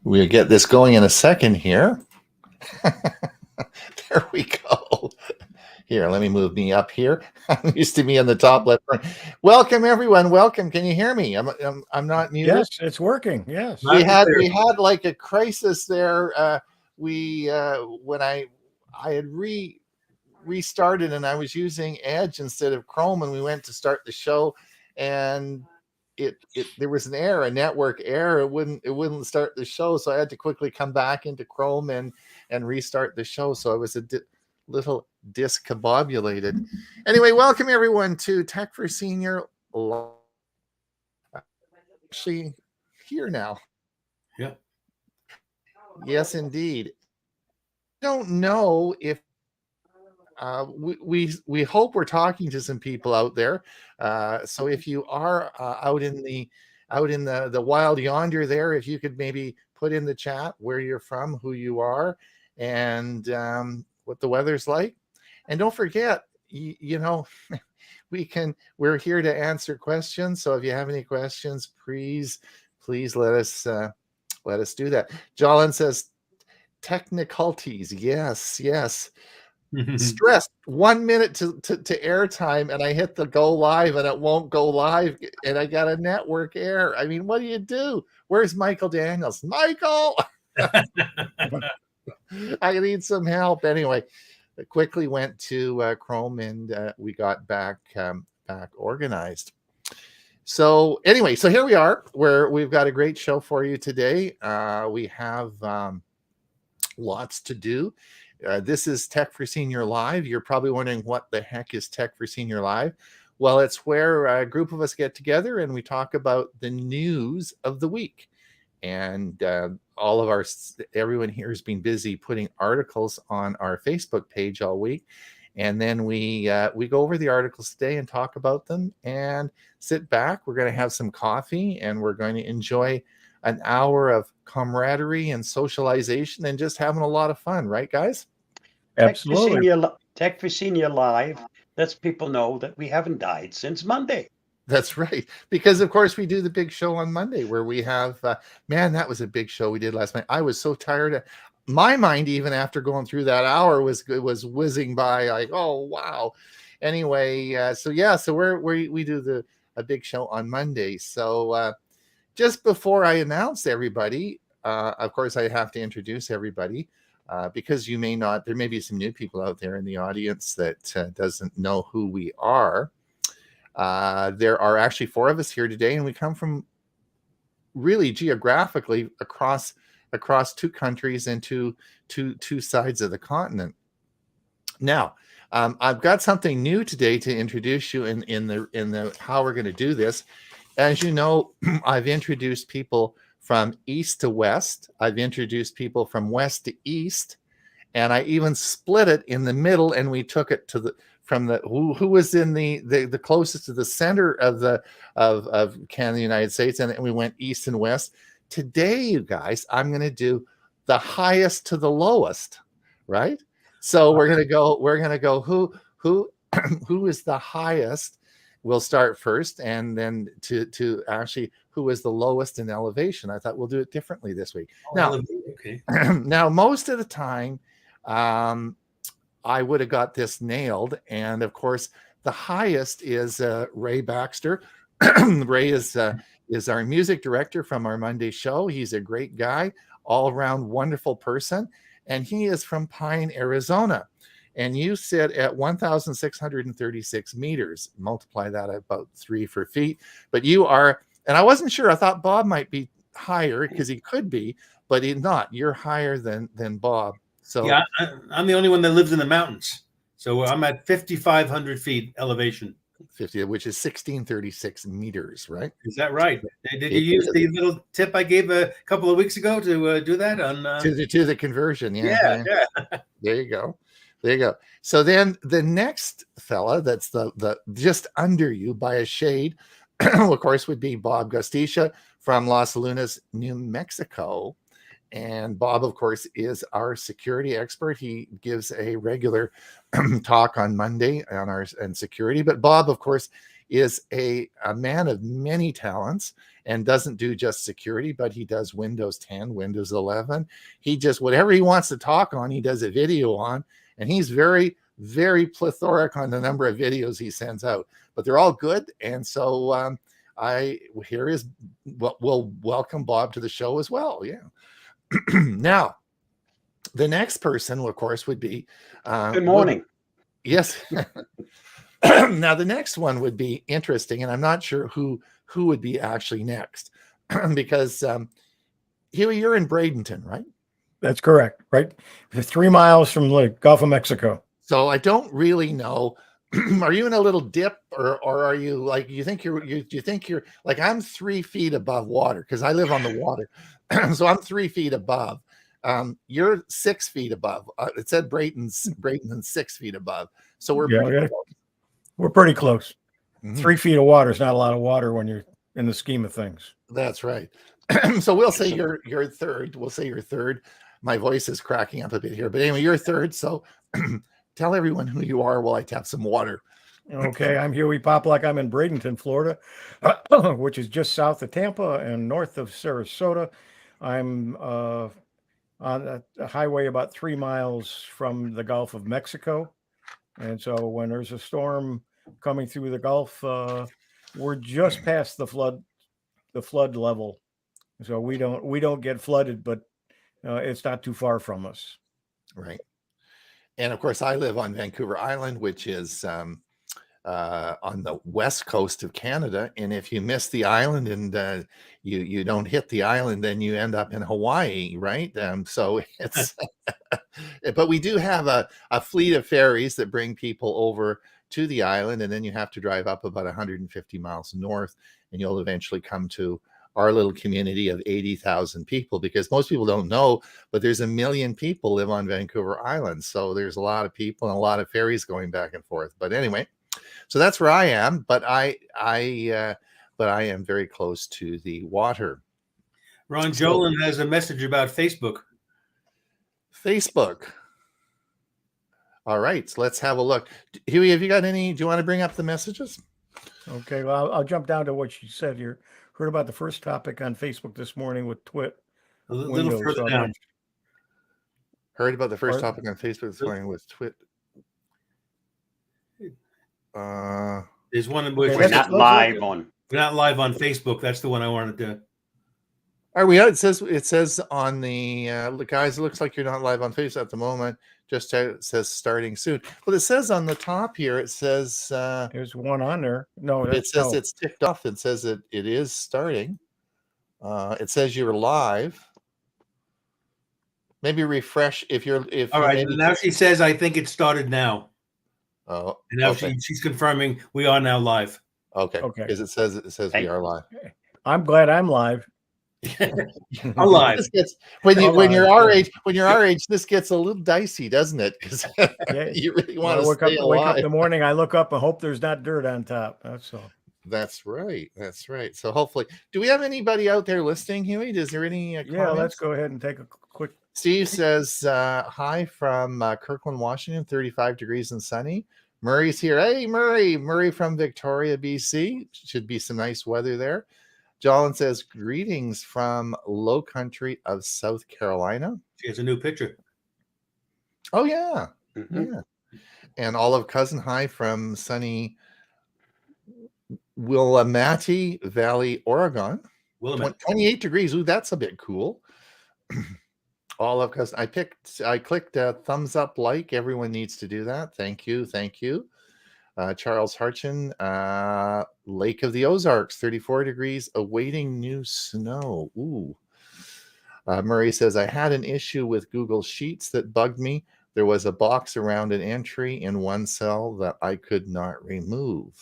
We'll get this going in a second here. There we go. Here, let me move me up here. I'm used to me on the top left. Welcome, everyone. Welcome. Can you hear me? I'm not muted. Yes, it's working. Yes. We had like a crisis there. When I had restarted and I was using Edge instead of Chrome, and we went to start the show, and there was an error, a network error. It wouldn't start the show, so I had to quickly come back into Chrome and restart the show. So I was a little discombobulated. Anyway, welcome everyone to Tech for Senior Live. Actually, here now. Yeah. Yes, indeed. Don't know if we hope we're talking to some people out there. So if you are out in the wild yonder there, if you could maybe put in the chat where you're from, who you are, and what the weather's like. And don't forget, we're here to answer questions. So if you have any questions, please let us do that. Jolin says technicalities. Yes. Stressed 1 minute to airtime, and I hit the go live and it won't go live, and I got a network error. I mean, what do you do? Where's Michael Daniels? Michael, I need some help. Anyway, I quickly went to Chrome, and we got back organized. So anyway, so here we are, where we've got a great show for you today. We have lots to do. This is Tech for Senior Live. You're probably wondering, what the heck is Tech for Senior Live? Well, it's where a group of us get together and we talk about the news of the week. And everyone here has been busy putting articles on our Facebook page all week. And then we go over the articles today and talk about them and sit back. We're going to have some coffee and we're going to enjoy an hour of camaraderie and socialization and just having a lot of fun, right, guys? Absolutely. Tech for Senior Live lets people know that we haven't died since Monday. That's right, because of course we do the big show on Monday where we have man, that was a big show we did last night. I was so tired. My mind, even after going through that hour, was whizzing by, like, oh wow. Anyway, so we do a big show on Monday. So just before I announce everybody, of course, I have to introduce everybody because there may be some new people out there in the audience that doesn't know who we are. There are actually 4 of us here today, and we come from really geographically across 2 countries and two sides of the continent. Now, I've got something new today to introduce you in the how we're going to do this. As you know, I've introduced people from east to west. I've introduced people from west to east, and I even split it in the middle, and we took it to who was in the closest to the center of Canada, United States, and we went east and west. Today, you guys, I'm going to do the highest to the lowest, right? So we're going to go who is the highest. We'll start first, and then to actually who is the lowest in elevation. I thought we'll do it differently this week. Okay. Now, most of the time, I would have got this nailed, and of course, the highest is Ray Baxter. Ray is our music director from our Monday show. He's a great guy, all-around wonderful person, and he is from Pine, Arizona. and you sit at 1,636 meters. Multiply that about 3 for feet. But you are, and I wasn't sure. I thought Bob might be higher because he could be, but he's not. You're higher than Bob. So Yeah, I'm the only one that lives in the mountains. So I'm at 5,500 feet elevation. 50, which is 1,636 meters, right? Is that right? Did you use the little tip I gave a couple of weeks ago to do that on to the conversion? Yeah. There you go. There you go. So then the next fella that's the just under you by a shade, of course, would be Bob Gustia from Los Lunas, New Mexico. And Bob, of course, is our security expert. He gives a regular talk on Monday on security. But Bob, of course, is a man of many talents and doesn't do just security, but he does Windows 10, Windows 11. He just, whatever he wants to talk on, he does a video on. And he's very, very plethoric on the number of videos he sends out. But they're all good. And so we'll welcome Bob to the show as well. Yeah. Now, the next person, of course, would be good morning. Yes. Now, the next one would be interesting, and I'm not sure who would be actually next because Huey, you're in Bradenton, right? That's correct. Right, 3 miles from the Gulf of Mexico. So I don't really know. Are you in a little dip, or are you like you think you're like I'm 3 feet above water because I live on the water, so I'm 3 feet above. You're 6 feet above. It said Bradenton's 6 feet above, so we're pretty close. We're pretty close. Mm-hmm. 3 feet of water is not a lot of water when you're in the scheme of things. That's right. So we'll say you're third. We'll say you're third. My voice is cracking up a bit here, but anyway, you're third. So tell everyone who you are while I tap some water. Okay, I'm Huey Poplack. I'm in Bradenton, Florida, which is just south of Tampa and north of Sarasota. I'm on a highway about 3 miles from the Gulf of Mexico. And so when there's a storm coming through the Gulf, we're just past the flood level. So we don't get flooded, but it's not too far from us. Right. And of course, I live on Vancouver Island, which is on the west coast of Canada. And if you miss the island and you don't hit the island, then you end up in Hawaii, right? So it's, but we do have a fleet of ferries that bring people over to the island, and then you have to drive up about 150 miles north, and you'll eventually come to our little community of 80,000 people, because most people don't know, but there's 1 million people live on Vancouver Island. So there's a lot of people and a lot of ferries going back and forth. But anyway, so that's where I am, but I am very close to the water. Ron Jolin has a message about Facebook. All right, so let's have a look. Huey, have you got any? Do you want to bring up the messages? Okay, well, I'll jump down to what you said here. Heard about the first topic on Facebook this morning with Twit. A little further down. Heard about the first topic on Facebook this morning with Twit. There's one we're not live on. We're not live on Facebook. That's the one I wanted to. Are we out? It says on the guys. It looks like you're not live on Facebook at the moment. Just it says starting soon. Well, it says on the top here. It says there's one on there. No, it says it's ticked off. It says it is starting. It says you're live. Maybe refresh if all right. Now she says, "I think it started now." Oh, and now okay. she's confirming we are now live. Okay. Because it says we are live. I'm glad I'm live. I'm live. When you're our age, this gets a little dicey, doesn't it? Because you really want to stay alive. Wake up in the morning, I look up and hope there's not dirt on top. That's all. That's right. So hopefully, do we have anybody out there listening, Huey? Is there any yeah, let's go ahead and take a quick. Steve says hi from Kirkland, Washington, 35 degrees and sunny. Murray's here. Hey, Murray from Victoria, BC. Should be some nice weather there. Jolin says greetings from low country of South Carolina. She has a new picture. Oh yeah. Mm-hmm. Yeah. And Olive Cousin, hi from sunny Willamette Valley, Oregon. 28 degrees. Ooh, that's a bit cool. All of us. I clicked thumbs up, like. Everyone needs to do that. Thank you. Thank you. Charles Harchin, Lake of the Ozarks, 34 degrees, awaiting new snow. Ooh. Murray says, I had an issue with Google Sheets that bugged me. There was a box around an entry in one cell that I could not remove.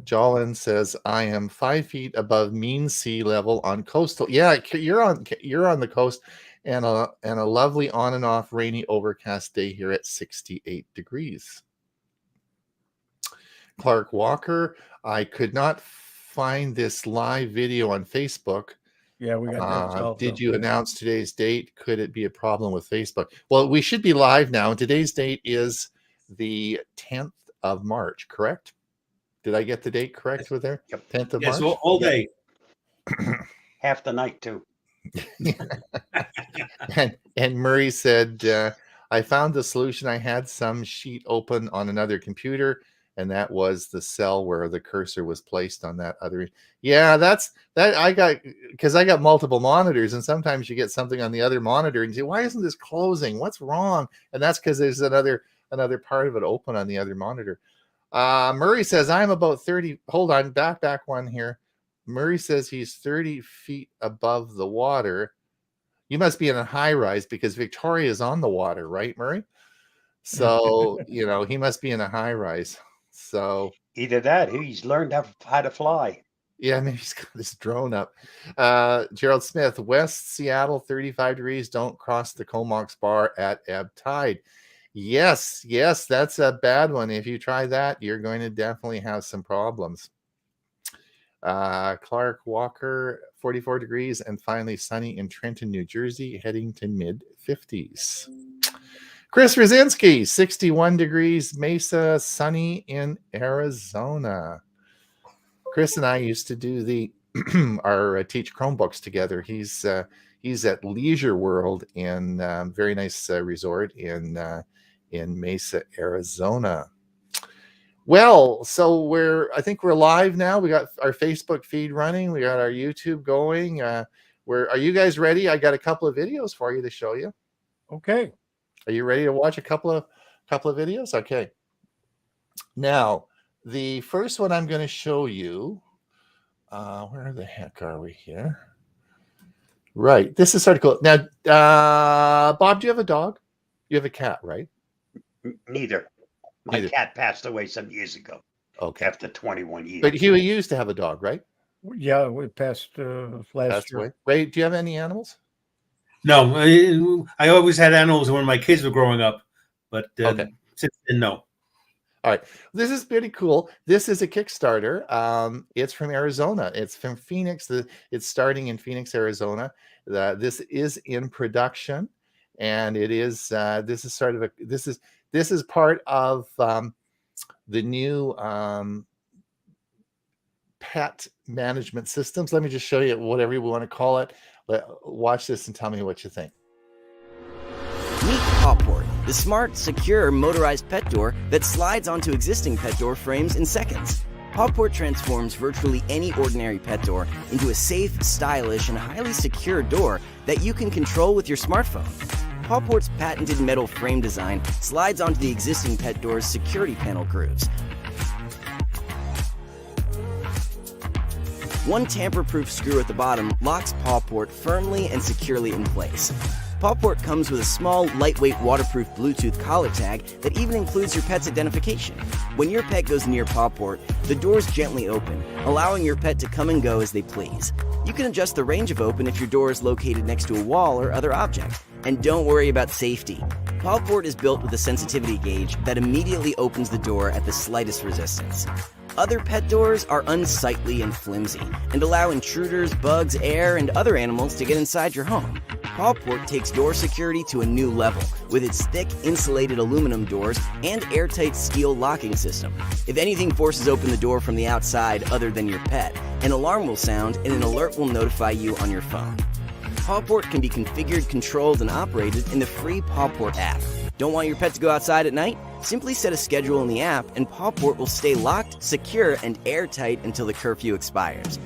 Jolin says, I am 5 feet above mean sea level on coastal. Yeah, you're on the coast, and a lovely on and off rainy overcast day here at 68 degrees. Clark Walker, I could not find this live video on Facebook. Yeah, we got that solved. Did you announce today's date? Could it be a problem with Facebook? Well, we should be live now. And today's date is the 10th of March, correct? Did I get the date correct with there? Yep. 10th of Yes, March? all day. Half the night too. and Murray said, I found the solution. I had some sheet open on another computer, and that was the cell where the cursor was placed on that other. Yeah, that's that. I got multiple monitors, and sometimes you get something on the other monitor and you say, why isn't this closing? What's wrong? And that's because there's another part of it open on the other monitor. Murray says, I'm about 30. Hold on, back one here. Murray says he's 30 feet above the water. You must be in a high rise because Victoria is on the water, right, Murray? So, he must be in a high rise. So Either that, he's learned how to fly. yeah, maybe he's got his drone up. Gerald Smith, West Seattle, 35 degrees. Don't cross the Comox bar at ebb tide. Yes, that's a bad one. If you try that, you're going to definitely have some problems. Clark Walker, 44 degrees, and finally sunny in Trenton, New Jersey, heading to mid 50s. Chris Rosinski, 61 degrees, Mesa, sunny in Arizona. Chris and I used to do our teach Chromebooks together. He's at Leisure World in very nice resort in Mesa, Arizona. Well, so I think we're live now. We got our Facebook feed running. We got our YouTube going. Are you guys ready? I got a couple of videos for you to show you. Okay. Are you ready to watch a couple of videos? Okay. Now, the first one I'm going to show you. Where the heck are we here? Right. This is sort of cool. Now, Bob, do you have a dog? You have a cat, right? Neither. My cat passed away some years ago. Okay. After 21 years. But Huey used to have a dog, right? Yeah, we passed last year. Away. Ray, do you have any animals? No, I always had animals when my kids were growing up, but since then, no. All right. This is pretty cool. This is a Kickstarter. It's from Arizona. It's from Phoenix. It's starting in Phoenix, Arizona. This is in production, and it is. This is part of the new pet management systems. Let me just show you whatever you want to call it. Watch this and tell me what you think. Meet Pawport, the smart, secure, motorized pet door that slides onto existing pet door frames in seconds. Pawport transforms virtually any ordinary pet door into a safe, stylish, and highly secure door that you can control with your smartphone. Pawport's patented metal frame design slides onto the existing pet door's security panel grooves. One tamper-proof screw at the bottom locks Pawport firmly and securely in place. Pawport comes with a small, lightweight, waterproof Bluetooth collar tag that even includes your pet's identification. When your pet goes near Pawport, the doors gently open, allowing your pet to come and go as they please. You can adjust the range of open if your door is located next to a wall or other object. And don't worry about safety. Pawport is built with a sensitivity gauge that immediately opens the door at the slightest resistance. Other pet doors are unsightly and flimsy and allow intruders, bugs, air, and other animals to get inside your home. Pawport takes door security to a new level with its thick, insulated aluminum doors and airtight steel locking system. If anything forces open the door from the outside other than your pet, an alarm will sound and an alert will notify you on your phone. Pawport can be configured, controlled, and operated in the free Pawport app. Don't want your pet to go outside at night? Simply set a schedule in the app and Pawport will stay locked, secure, and airtight until the curfew expires.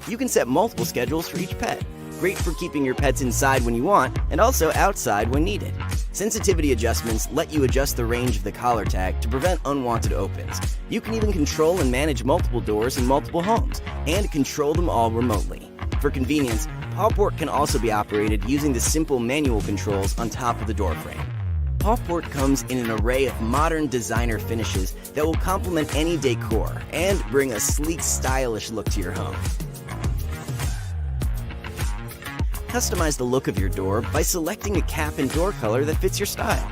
You can set multiple schedules for each pet. Great for keeping your pets inside when you want and also outside when needed. Sensitivity adjustments let you adjust the range of the collar tag to prevent unwanted opens. You can even control and manage multiple doors in multiple homes and control them all remotely. For convenience, Pawport can also be operated using the simple manual controls on top of the door frame. Pawport comes in an array of modern designer finishes that will complement any decor and bring a sleek, stylish look to your home. Customize the look of your door by selecting a cap and door color that fits your style.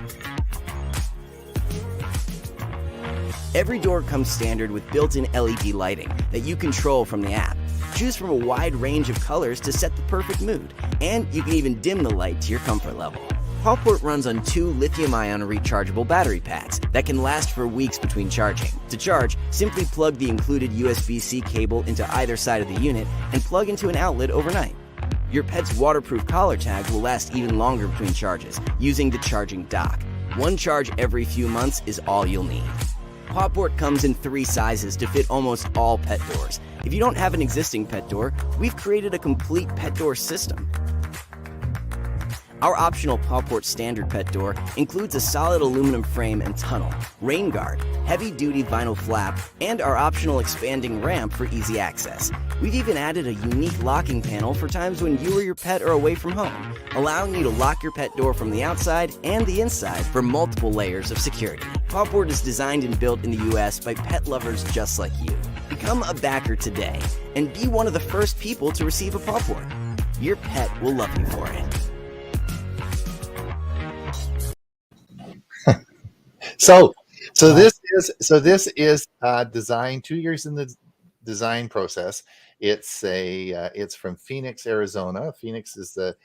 Every door comes standard with built-in LED lighting that you control from the app. Choose from a wide range of colors to set the perfect mood, and you can even dim the light to your comfort level. Pawport runs on 2 lithium-ion rechargeable battery packs that can last for weeks between charging. To charge, simply plug the included USB-C cable into either side of the unit and plug into an outlet overnight. Your pet's waterproof collar tag will last even longer between charges using the charging dock. One charge every few months is all you'll need. Pawport comes in 3 sizes to fit almost all pet doors. If you don't have an existing pet door, we've created a complete pet door system. Our optional Pawport standard pet door includes a solid aluminum frame and tunnel, rain guard, heavy-duty vinyl flap, and our optional expanding ramp for easy access. We've even added a unique locking panel for times when you or your pet are away from home, allowing you to lock your pet door from the outside and the inside for multiple layers of security. Pawport is designed and built in the US by pet lovers just like you. Become a backer today and be one of the first people to receive a Pawport. Your pet will love you for it. So this is designed 2 years in the design process. It's from Phoenix, Arizona. Phoenix is the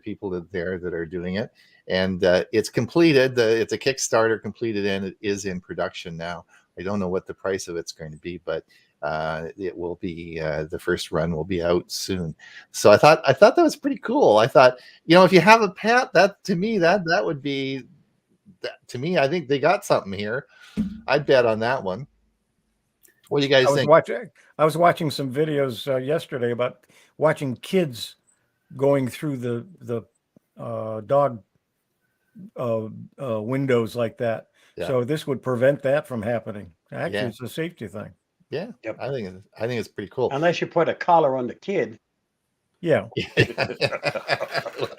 people that are doing it, and it's completed. It's a Kickstarter completed, and it is in production now. I don't know what the price of it's going to be, but it will be the first run will be out soon. So I thought that was pretty cool. I thought, if you have a pet, that to me that would be. To me, I think they got something here. I'd bet on that one. What do you guys think? I was watching some videos yesterday about watching kids going through the dog windows like that. Yeah. So this would prevent that from happening. Actually, Yeah. it's a safety thing. Yeah, Yep. I think it's pretty cool. Unless you put a collar on the kid. Yeah.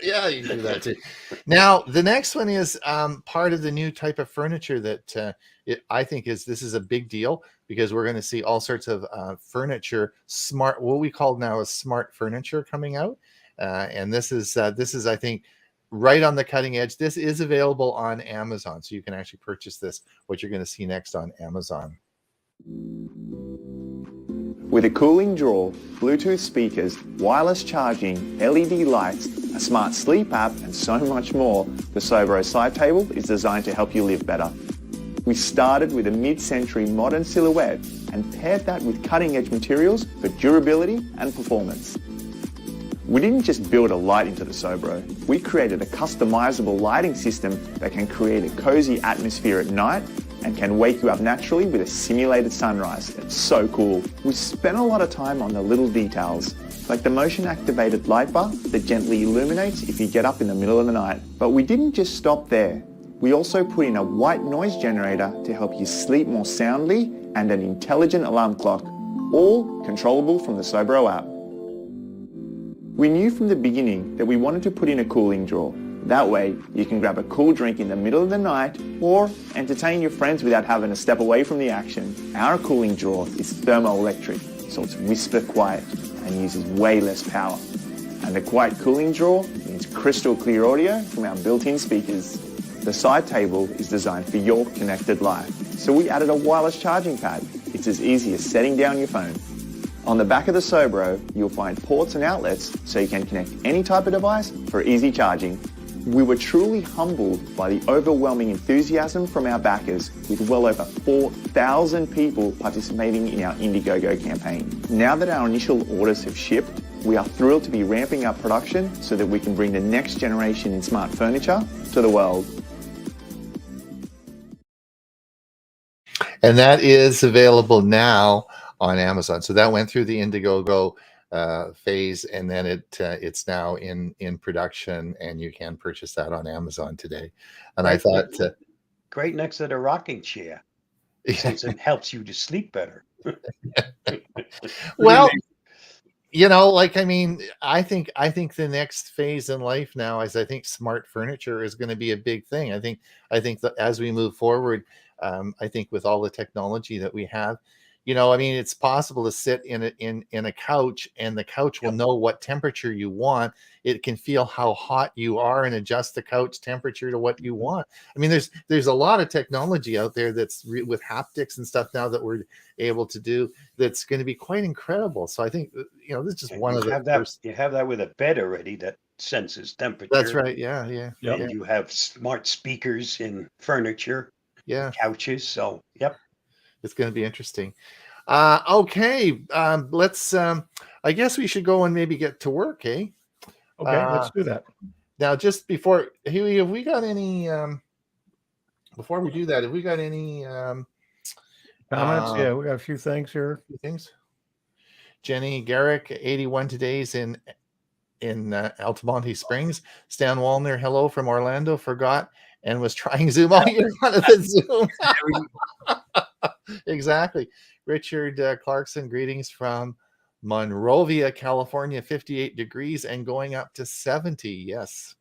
Yeah, you can do that too. Now, the next one is part of the new type of furniture that I think this is a big deal, because we're going to see all sorts of furniture, what we call now a smart furniture coming out, and this is I think right on the cutting edge. This is available on Amazon, so you can actually purchase this. What you're going to see next on Amazon. With a cooling drawer, Bluetooth speakers, wireless charging, LED lights, a smart sleep app, and so much more, the Sobro side table is designed to help you live better. We started with a mid-century modern silhouette and paired that with cutting-edge materials for durability and performance. We didn't just build a light into the Sobro, we created a customizable lighting system that can create a cozy atmosphere at night and can wake you up naturally with a simulated sunrise. It's so cool. We spent a lot of time on the little details, like the motion-activated light bar that gently illuminates if you get up in the middle of the night. But we didn't just stop there. We also put in a white noise generator to help you sleep more soundly and an intelligent alarm clock, all controllable from the Sobro app. We knew from the beginning that we wanted to put in a cooling drawer. That way, you can grab a cool drink in the middle of the night or entertain your friends without having to step away from the action. Our cooling drawer is thermoelectric, so it's whisper quiet and uses way less power. And the quiet cooling drawer means crystal clear audio from our built-in speakers. The side table is designed for your connected life, so we added a wireless charging pad. It's as easy as setting down your phone. On the back of the Sobro, you'll find ports and outlets so you can connect any type of device for easy charging. We were truly humbled by the overwhelming enthusiasm from our backers, with well over 4,000 people participating in our Indiegogo campaign. Now that our initial orders have shipped, we are thrilled to be ramping up production so that we can bring the next generation in smart furniture to the world. And that is available now on Amazon. So that went through the Indiegogo phase, and then it's now in production, and you can purchase that on Amazon today. And I thought, great next to the rocking chair, since it helps you to sleep better. well, like, I mean, I think the next phase in life now is, I think smart furniture is going to be a big thing. I think that as we move forward, I think with all the technology that we have, I mean, it's possible to sit in a couch, and the couch will know what temperature you want. It can feel how hot you are and adjust the couch temperature to what you want. I mean, there's a lot of technology out there that's with haptics and stuff now that we're able to do, that's going to be quite incredible. So I think, this is just one of the first. You have that with a bed already that senses temperature. That's right. Yeah. And Yeah. you have smart speakers in furniture, couches. So, yep. It's going to be interesting. Okay. Let's, I guess we should go and maybe get to work, eh? Okay, let's do that. Now, just before, Huey, have we got any, before we do that, have we got any Comments? Yeah, we got a few things here. Jenny Garrick, 81 today's in Altamonte Springs. Stan Wallner, hello from Orlando, forgot and was trying Zoom all year on the Zoom. Exactly. Richard Clarkson, greetings from Monrovia, California, 58 degrees and going up to 70. Yes.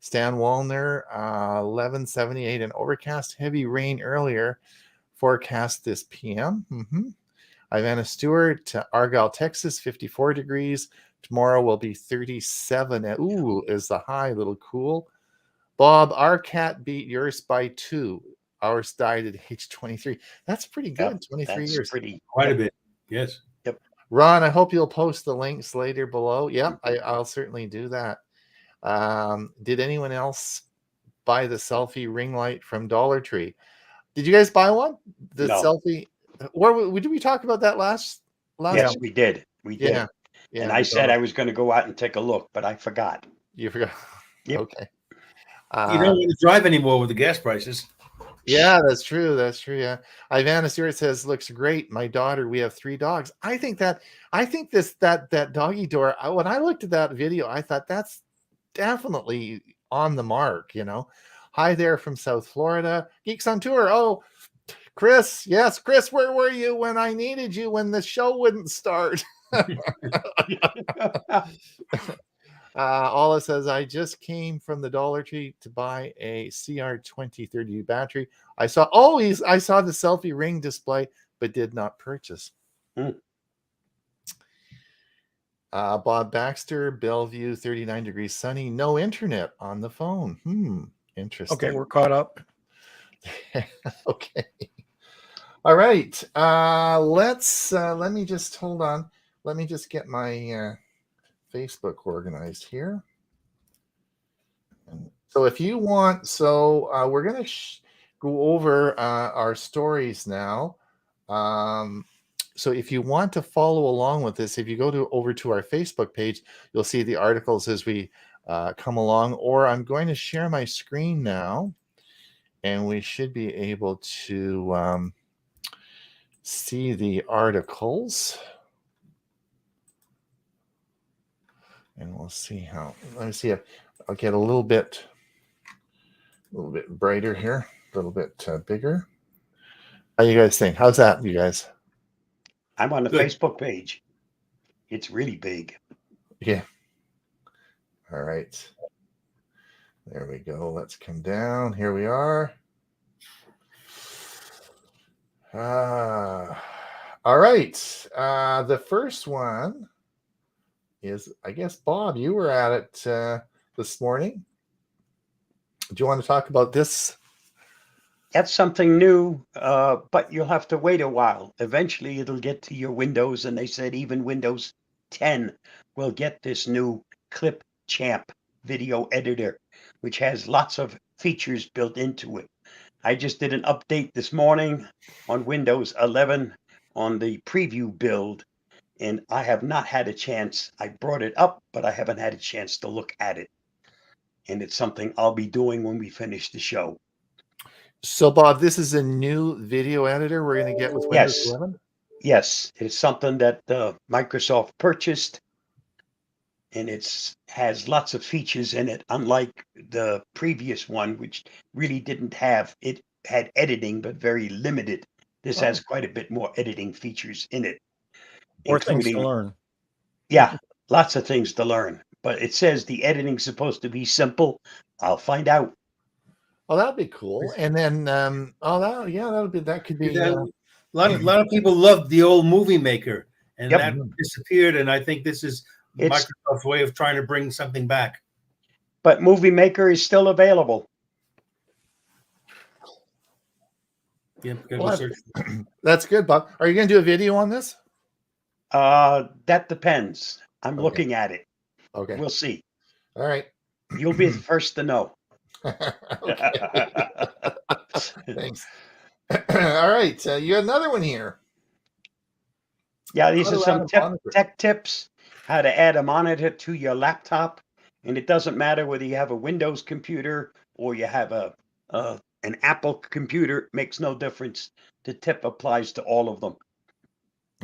Stan Wallner, 1178 and overcast, heavy rain earlier, forecast this PM. Ivana Stewart, Argyle, Texas, 54 degrees. Tomorrow will be 37. Ooh, is the high, a little cool. Bob, our cat beat yours by 2. Ours died at age 23. That's pretty good. 23 years. Quite a bit. Yes. Yep. Ron, I hope you'll post the links later below. Yep, I'll certainly do that. Did anyone else buy the selfie ring light from Dollar Tree? Did you guys buy one? The selfie? Or did we talk about that last? Yes, we did. We did. Yeah. And I said I was going to go out and take a look, but I forgot. You forgot? Yep. Okay. You don't want to drive anymore with the gas prices. Yeah, that's true. That's true. Yeah. Ivana Stewart says, looks great. My daughter, we have 3 dogs. I think that doggy door, when I looked at that video, I thought that's definitely on the mark, Hi there from South Florida. Geeks on Tour. Oh, Chris. Yes, Chris, where were you when I needed you when the show wouldn't start? Ola says, I just came from the Dollar Tree to buy a CR2030 battery. I saw the selfie ring display, but did not purchase. Bob Baxter, Bellevue, 39 degrees sunny, no internet on the phone. Interesting. Okay, we're caught up. Okay. All right. Let me just hold on. Let me just get my Facebook organized here. So if you want, we're going to go over our stories now. So if you want to follow along with this, if you go over to our Facebook page, you'll see the articles as we come along, or I'm going to share my screen now, and we should be able to see the articles. And we'll see how. Let me see if I'll get a little bit brighter here, a little bit bigger. How you guys think? How's that, you guys? I'm on the Facebook page. It's really big. Yeah. All right. There we go. Let's come down. Here we are. All right. The first one is, I guess, Bob, you were at it this morning. Do you want to talk about this? That's something new, but you'll have to wait a while. Eventually, it'll get to your Windows, and they said even Windows 10 will get this new Clip Champ video editor, which has lots of features built into it. I just did an update this morning on Windows 11 on the preview build, and I have not had a chance. I brought it up, but I haven't had a chance to look at it. And it's something I'll be doing when we finish the show. So, Bob, this is a new video editor we're going to get with Windows 11? Yes, it's something that Microsoft purchased, and has lots of features in it, unlike the previous one, which really didn't have it. Had editing, but very limited. This Oh, has quite a bit more editing features in it, more things to including, learn. yeah, lots of things to learn. But it says the editing's supposed to be simple. I'll find out. Oh, that'd be cool. And then, oh, that could be. A lot of people loved the old Movie Maker, and Yep, that disappeared. And I think this is it's Microsoft's way of trying to bring something back. but Movie Maker is still available. Yeah, gotta go Well, search. that's good, Bob. Are you going to do a video on this? That depends. I'm Okay. looking at it. Okay. We'll see. All right. You'll be the first to know. Thanks. All right. You got another one here. Yeah, these How are to some add a monitor. tech tips, how to add a monitor to your laptop. And it doesn't matter whether you have a Windows computer or you have an Apple computer, it makes no difference. The tip applies to all of them.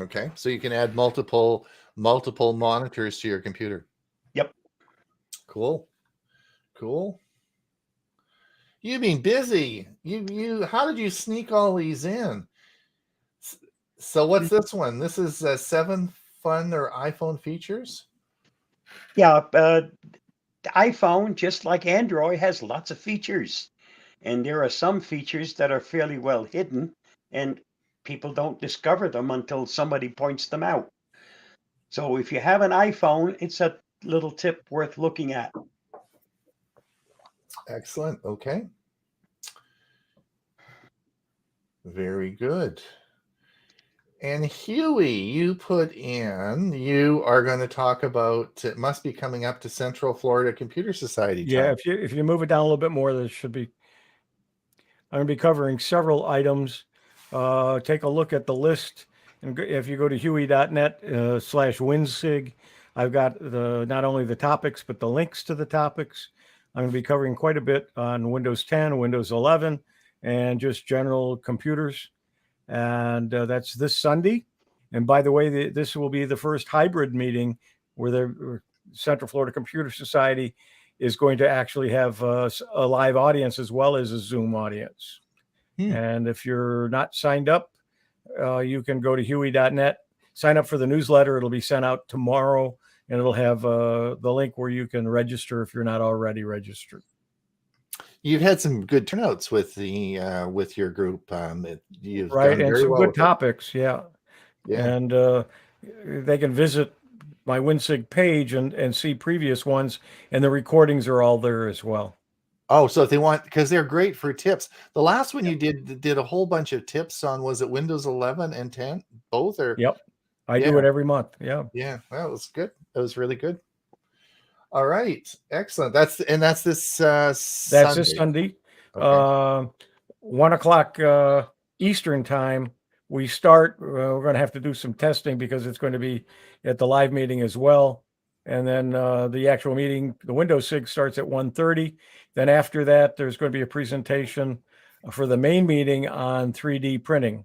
Okay. So you can add multiple monitors to your computer. Yep. Cool. You've been busy. How did you sneak all these in? So what's this one? This is 7 fun or iPhone features. Yeah, iPhone, just like Android, has lots of features. And there are some features that are fairly well hidden, and people don't discover them until somebody points them out. So if you have an iPhone, it's a little tip worth looking at. Excellent. Okay. Very good. And Huey, you are going to talk about, it must be coming up to Central Florida Computer Society time. Yeah, if you move it down a little bit more, there should be. I'm going to be covering several items. Take a look at the list, and if you go to huey.net/winsig, I've got not only the topics but the links to the topics. I'm going to be covering quite a bit on Windows 10, Windows 11, and just general computers. And that's this Sunday. And by the way, this will be the first hybrid meeting where the Central Florida Computer Society is going to actually have a live audience as well as a Zoom audience. And if you're not signed up, you can go to huey.net, sign up for the newsletter. It'll be sent out tomorrow, and it'll have the link where you can register if you're not already registered. You've had some good turnouts with your group. You've right, done and very some well good with it. topics, yeah. And they can visit my WinSig page and see previous ones, and the recordings are all there as well. Oh, so if they want, because they're great for tips. The last one you did a whole bunch of tips on, was it Windows 11 and 10 both? Or Yep, I do it every month. Yeah, that was good. That was really good. All right, excellent. That's this Sunday. This Sunday, Okay. 1:00 Eastern time. We start. We're going to have to do some testing because it's going to be at the live meeting as well. And then the actual meeting, the Windows SIG, starts at 1:30. Then after that, there's going to be a presentation for the main meeting on 3D printing.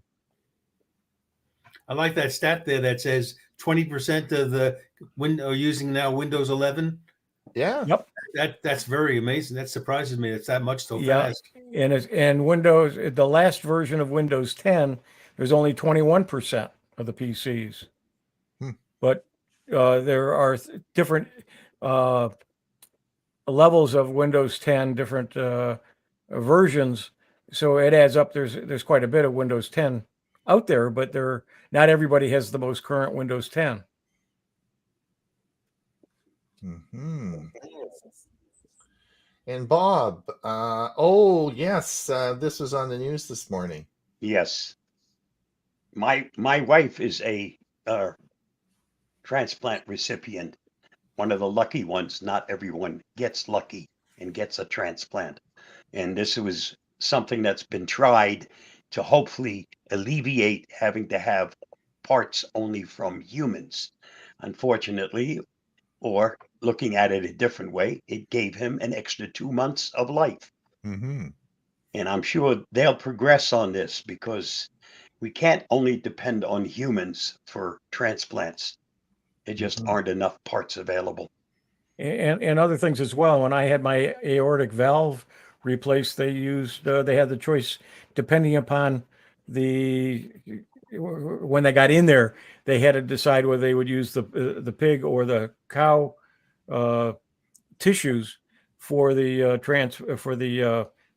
I like that stat there that says 20% of the are using now Windows 11. Yeah. Yep. That's very amazing. That surprises me. It's that much so fast. And Windows, the last version of Windows 10, there's only 21% of the PCs. But there are different levels of Windows 10, different versions. So it adds up. There's quite a bit of Windows 10 out there, but not everybody has the most current Windows 10. And Bob, oh yes, this was on the news this morning. Yes. My wife is a transplant recipient, one of the lucky ones. Not everyone gets lucky and gets a transplant. And this was something that's been tried to hopefully alleviate having to have parts only from humans. Unfortunately, or looking at it a different way, it gave him an extra 2 months of life. And I'm sure they'll progress on this because we can't only depend on humans for transplants. There just Mhm. aren't enough parts available. And other things as well. When I had my aortic valve replaced, they had the choice depending upon the when they got in there, they had to decide whether they would use the pig or the cow uh, tissues for the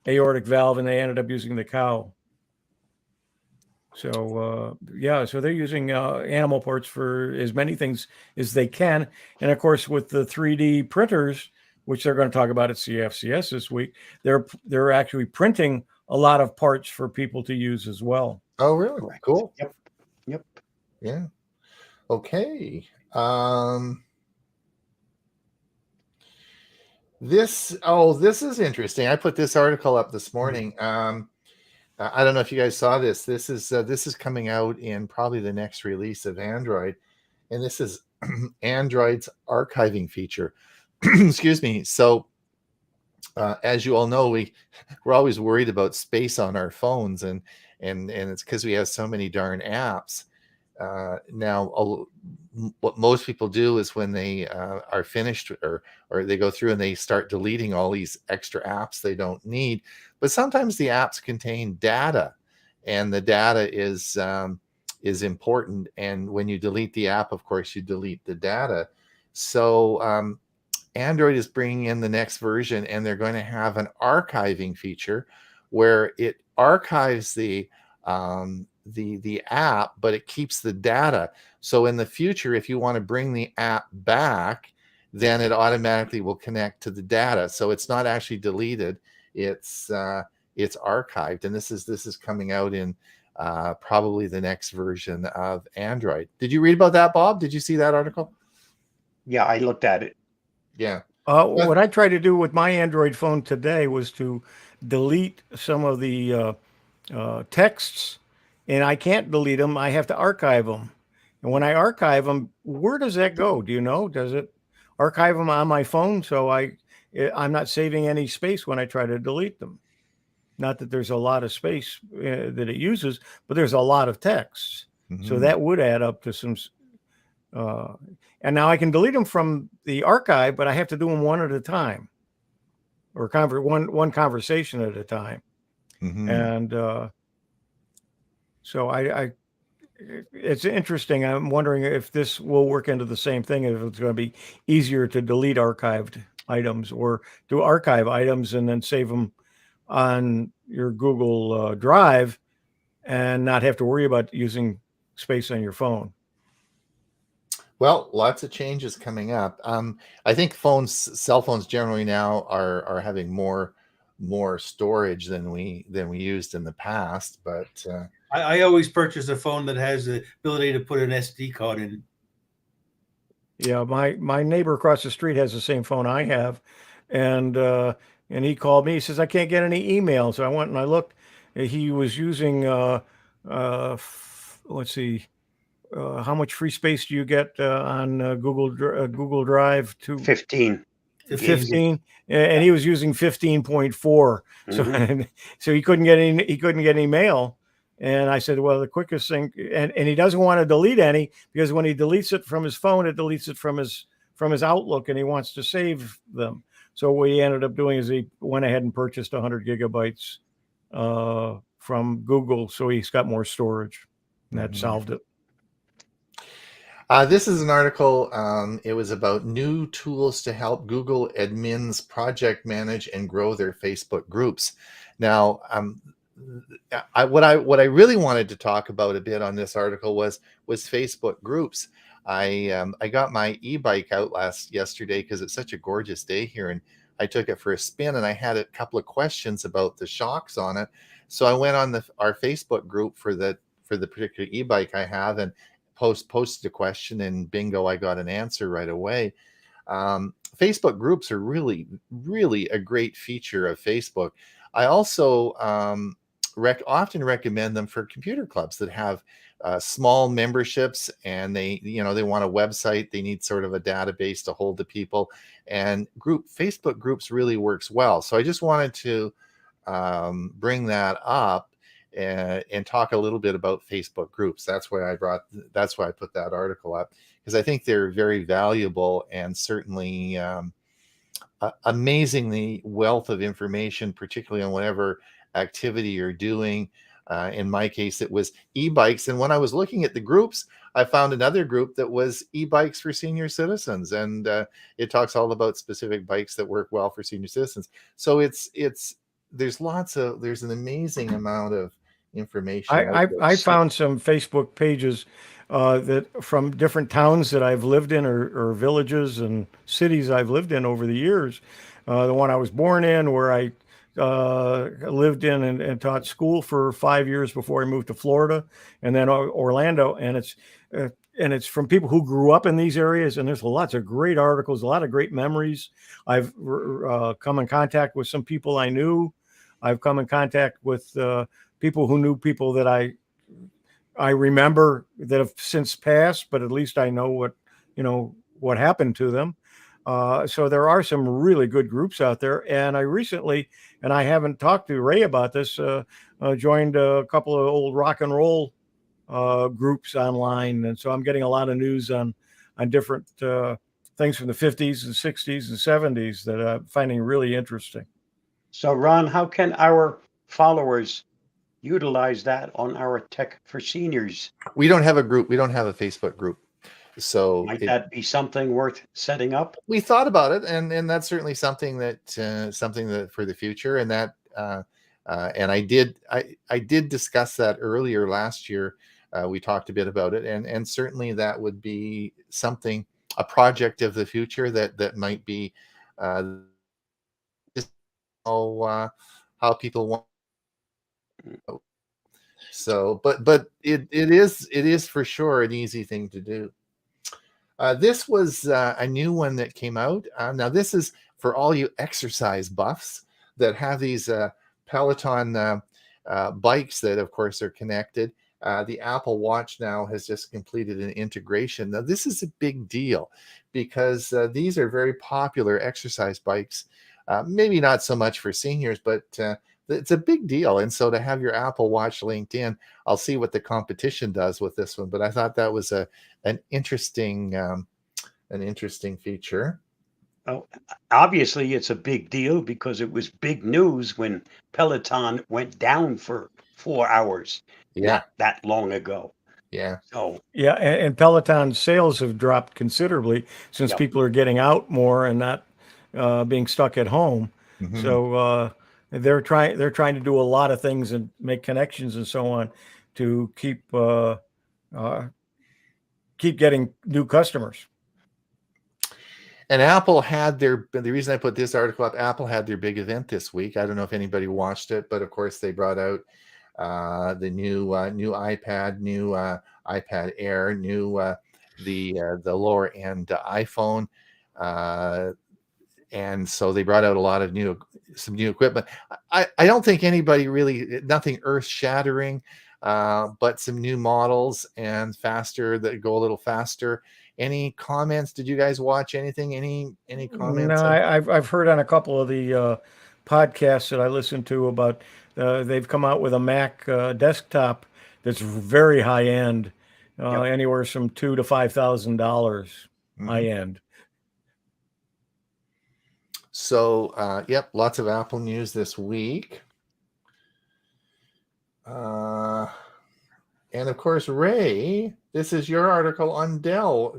aortic valve, and they ended up using the cow. So yeah, so they're using animal parts for as many things as they can, and of course with the 3D printers, which they're going to talk about at CFCS this week, they're actually printing a lot of parts for people to use as well. Oh, really? Correct. Cool. Yep. Yep. Yeah. Okay. This is interesting. I put this article up this morning. I don't know if you guys saw this. This is coming out in probably the next release of Android, and this is Android's archiving feature. Excuse me. So, as you all know, we're always worried about space on our phones, and it's because we have so many darn apps. Now, what most people do is when they are finished, or they go through and they start deleting all these extra apps they don't need. But sometimes the apps contain data, and the data is important. And when you delete the app, of course, you delete the data. So Android is bringing in the next version, and they're going to have an archiving feature where it archives the app, but it keeps the data. So in the future, if you want to bring the app back, then it automatically will connect to the data. So it's not actually deleted; it's archived. And this is coming out in probably the next version of Android. Did you read about that, Bob? Did you see that article? Yeah, I looked at it. Yeah. What I tried to do with my Android phone today was to delete some of the texts, and I can't delete them. I have to archive them. And when I archive them, where does that go? Do you know? Does it archive them on my phone? So I'm not saving any space when I try to delete them. Not that there's a lot of space that it uses, but there's a lot of texts. So Mhm. that would add up to some. And now I can delete them from the archive, but I have to do them one at a time, or one conversation at a time. Mhm. And so it's interesting. I'm wondering if this will work into the same thing, if it's going to be easier to delete archived items or to archive items and then save them on your Google Drive and not have to worry about using space on your phone. Well, lots of changes coming up. I think cell phones generally now are having more storage than we used in the past. But I always purchase a phone that has the ability to put an SD card in. Yeah, my neighbor across the street has the same phone I have, and he called me. He says I can't get any email, so I went and I looked. He was using let's see, how much free space do you get on Google Drive? 15. 15, and he was using 15.4. So Mhm. so he couldn't get any mail. And I said, well, the quickest thing, and he doesn't want to delete any, because when he deletes it from his phone, it deletes it from his Outlook, and he wants to save them. So what he ended up doing is he went ahead and purchased 100 gigabytes from Google, so he's got more storage, and that solved it. this is an article. It was about new tools to help Google admins project manage and grow their Facebook groups. Now, what I really wanted to talk about a bit on this article was Facebook groups. I got my e-bike out yesterday because it's such a gorgeous day here, and I took it for a spin, and I had a couple of questions about the shocks on it. So I went on our Facebook group for the particular e-bike I have, and posted a question, and bingo, I got an answer right away. Facebook groups are really, really a great feature of Facebook. I also often recommend them for computer clubs that have small memberships, and they want a website. They need sort of a database to hold the people, and Facebook groups really works well. So I just wanted to bring that up. and talk a little bit about Facebook groups. That's why I put that article up, because I think they're very valuable and certainly amazingly wealth of information, particularly on whatever activity you're doing. In my case, it was e-bikes. And when I was looking at the groups, I found another group that was e-bikes for senior citizens. And it talks all about specific bikes that work well for senior citizens. So there's an amazing amount of information. I found some Facebook pages that from different towns that I've lived in, or villages and cities I've lived in over the years. The one I was born in, where I lived in and taught school for 5 years before I moved to Florida, and then Orlando. And it's from people who grew up in these areas. And there's lots of great articles, a lot of great memories. I've come in contact with some people I knew. I've come in contact with people who knew people that I remember that have since passed, but at least I know what happened to them. So there are some really good groups out there. And I recently, and I haven't talked to Ray about this, joined a couple of old rock and roll groups online. And so I'm getting a lot of news on different things from the 50s and 60s and 70s that I'm finding really interesting. So, Ron, how can our followers utilize that on our Tech for Seniors? We don't have a group. We don't have a Facebook group. So Might that be something worth setting up? we thought about it, and that's certainly something that for the future, and that and I did discuss that earlier last year. We talked a bit about it, and certainly that would be something, a project of the future that might be just how people want. So, but it is for sure an easy thing to do. This was a new one that came out. Now, this is for all you exercise buffs that have these Peloton bikes that, of course, are connected. The Apple Watch now has just completed an integration. Now, this is a big deal because these are very popular exercise bikes. Maybe not so much for seniors, but it's a big deal. And so to have your Apple Watch linked in, I'll see what the competition does with this one. But I thought that was an interesting feature. Oh, obviously, it's a big deal because it was big news when Peloton went down for 4 hours. Yeah. Not that long ago. Yeah. So Yeah, and Peloton sales have dropped considerably since Yep. people are getting out more and not being stuck at home. Mhm. So they're trying to do a lot of things and make connections and so on to keep getting new customers. And Apple had the reason I put this article up, Apple had their big event this week. I don't know if anybody watched it, but of course they brought out the new iPad, new iPad Air, new the lower end iPhone, and so they brought out a lot of some new equipment. I don't think anybody really, nothing earth shattering, but some new models and faster, that go a little faster. Any comments? Did you guys watch anything? Any comments? No, I've heard on a couple of the podcasts that I listen to about they've come out with a Mac desktop that's very high end, anywhere from $2,000 to $5,000 high end. So, yep, lots of Apple news this week. And of course, Ray, this is your article on Dell.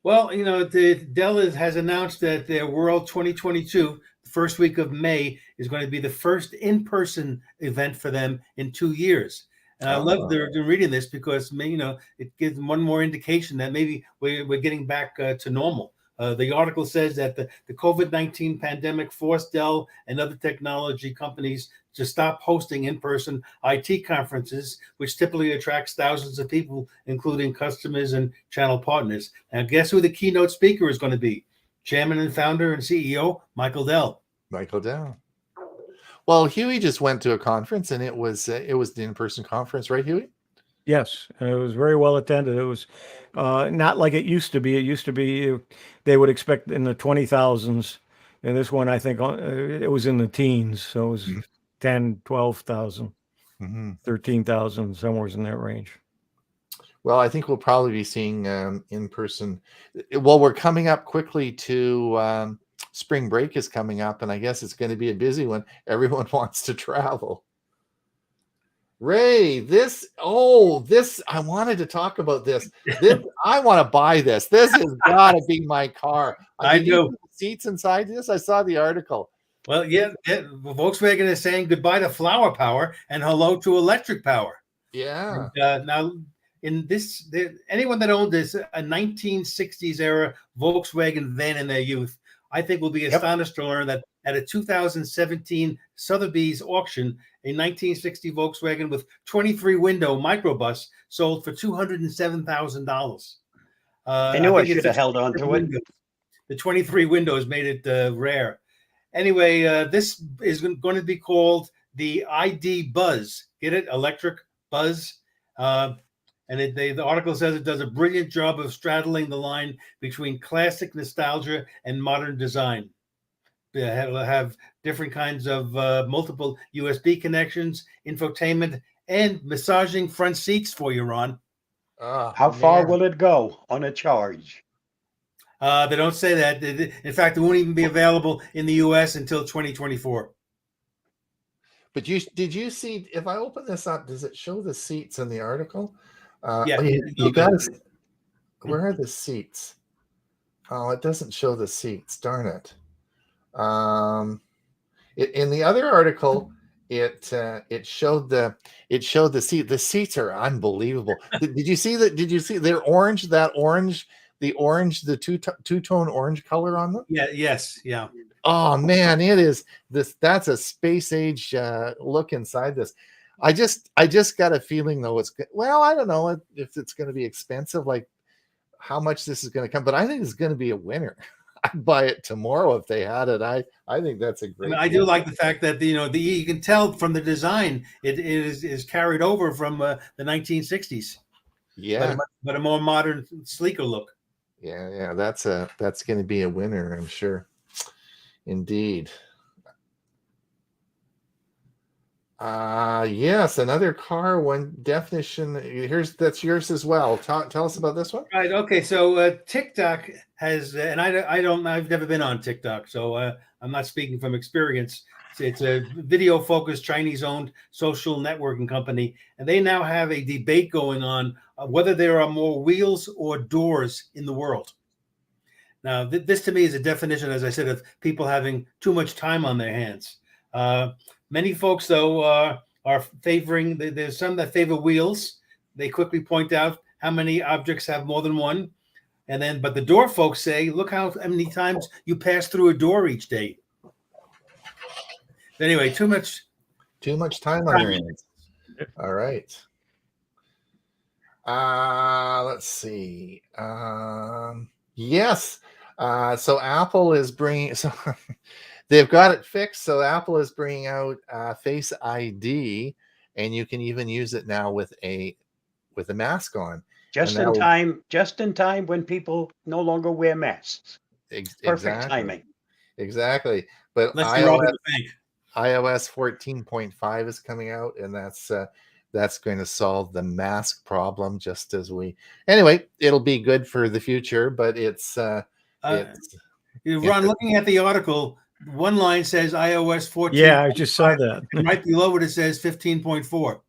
Well, Dell has announced that their World 2022, the first week of May, is going to be the first in-person event for them in 2 years. And I love they're reading this because, it gives one more indication that maybe we're getting back to normal. The article says that the COVID-19 pandemic forced Dell and other technology companies to stop hosting in-person IT conferences, which typically attracts thousands of people, including customers and channel partners. Now, guess who the keynote speaker is going to be? Chairman and founder and CEO, Michael Dell. Michael Dell. Well, Huey just went to a conference, and it was the in-person conference, right, Huey? Yes, and it was very well attended. It was not like it used to be. It used to be they would expect in the 20,000s, and this one I think it was in the teens, so it was 10, 12,000. 13,000, somewhere in that range. Well, I think we'll probably be seeing in person. Well, we're coming up quickly to spring break is coming up, and I guess it's going to be a busy one. Everyone wants to travel. Ray, I wanted to talk about this. I want to buy this. This has got to be my car. I Did you do. see the seats inside this? I saw the article. Well, yeah, Volkswagen is saying goodbye to flower power and hello to electric power. Yeah. And, now, in this, anyone that owned this a 1960s era Volkswagen van in their youth, I think will be astonished to learn that at a 2017 Sotheby's auction, a 1960 Volkswagen with 23 window microbus sold for $207,000. I knew I should have held on to it. The 23 windows made it rare. Anyway, this is going to be called the ID Buzz. Get it? Electric Buzz. And the article says it does a brilliant job of straddling the line between classic nostalgia and modern design. It'll have different kinds of multiple USB connections, infotainment, and massaging front seats for you, Ron. How far will it go on a charge? They don't say that. In fact, it won't even be available in the U.S. until 2024. But did you see, if I open this up, does it show the seats in the article? Yeah. You got to. Where are the seats? Oh, it doesn't show the seats. Darn it. In the other article, it showed the seat. The seats are unbelievable. Did you see that? Did you see they're orange? The two-tone orange color on them? Yeah. Yes. Yeah. Oh man, it is this. That's a space age look inside this. I just got a feeling though I don't know if it's going to be expensive, like how much this is going to come, but I think it's going to be a winner. I'd buy it tomorrow if they had it. I think that's a great. I do like the fact that you can tell from the design it is carried over from the 1960s. Yeah, but a more modern, sleeker look. Yeah, that's going to be a winner, I'm sure. Indeed. Yes, another car. One definition. That's yours as well. Tell us about this one. Right. Okay. So TikTok has, and I've never been on TikTok, so I'm not speaking from experience. It's a video-focused Chinese-owned social networking company, and they now have a debate going on whether there are more wheels or doors in the world. Now, this to me is a definition, as I said, of people having too much time on their hands. Many folks, though, are favoring. There's some that favor wheels. They quickly point out how many objects have more than one, but the door folks say, "Look how many times you pass through a door each day." Anyway, too much time on your hands. All right. Let's see. Yes. So Apple is bringing. So they've got it fixed. So Apple is bringing out Face ID, and you can even use it now with a mask on. Just in time when people no longer wear masks. Perfect timing. Exactly. But iOS 14.5 is coming out, and that's going to solve the mask problem just as anyway, it'll be good for the future, but it's Ron, looking at the article, one line says iOS 14. Yeah, I just saw that. And right below it says 15.4.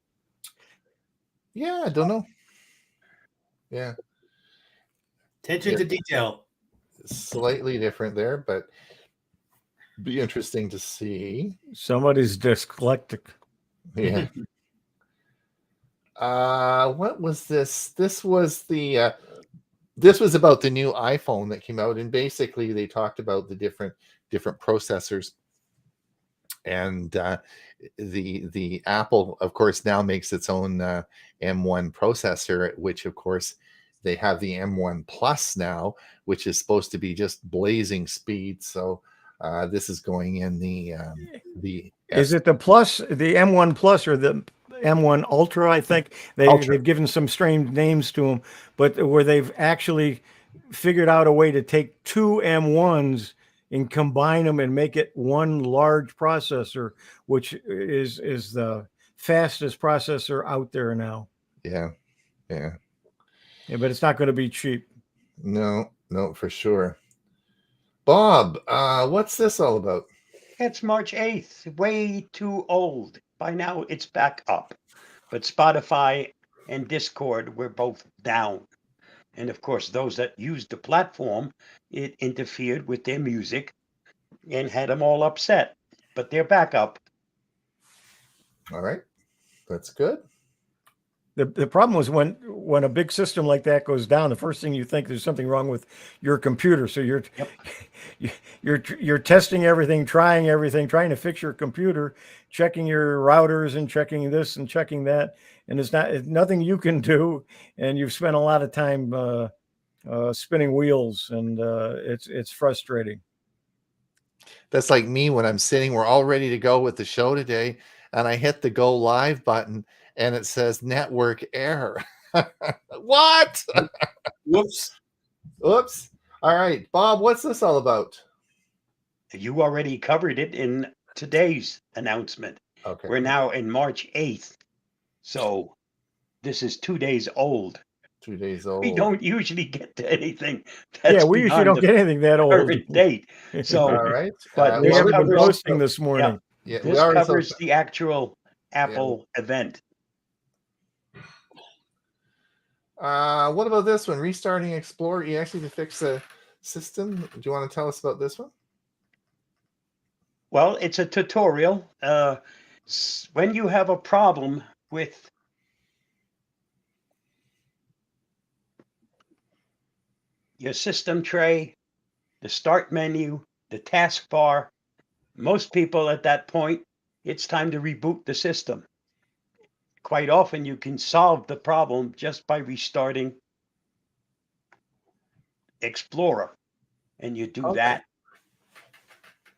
Yeah, I don't know. Yeah. Attention to detail. Slightly different there, but be interesting to see. Somebody's dyslexic. Yeah. What was this? This was about the new iPhone that came out, and basically they talked about the different processors, and the Apple, of course, now makes its own M1 processor, which of course they have the M1 Plus now, which is supposed to be just blazing speed. So this is going in the is it the Plus, the M1 Plus, or the M1 Ultra? I think they've given some strange names to them, but where they've actually figured out a way to take two M1s and combine them and make it one large processor, which is the fastest processor out there now. Yeah. Yeah, but it's not going to be cheap. No, for sure. Bob, what's this all about? It's March 8th, way too old. By now it's back up. But Spotify and Discord were both down. And of course, those that used the platform, it interfered with their music and had them all upset. But they're back up. All right. That's good. The problem was when a big system like that goes down, the first thing you think there's something wrong with your computer. So you're testing everything, trying to fix your computer, checking your routers and checking this and checking that, and it's nothing you can do. And you've spent a lot of time spinning wheels, and it's frustrating. That's like me when I'm sitting, we're all ready to go with the show today, and I hit the go live button and it says network error. What? Whoops. Oops. All right, Bob, what's this all about? You already covered it in today's announcement. Okay. We're now in March 8th. So this is 2 days old. 2 days old. We don't usually get to anything that's we usually beyond don't the get anything that old. current date. So, All right. but They this haven't been covers, posting this morning. Yeah, this covers the actual Apple event. What about this one? Restarting Explorer EXE to fix the system. Do you want to tell us about this one? Well, it's a tutorial. When you have a problem with your system tray, the start menu, the taskbar, most people at that point, it's time to reboot the system. Quite often you can solve the problem just by restarting Explorer, and you do that.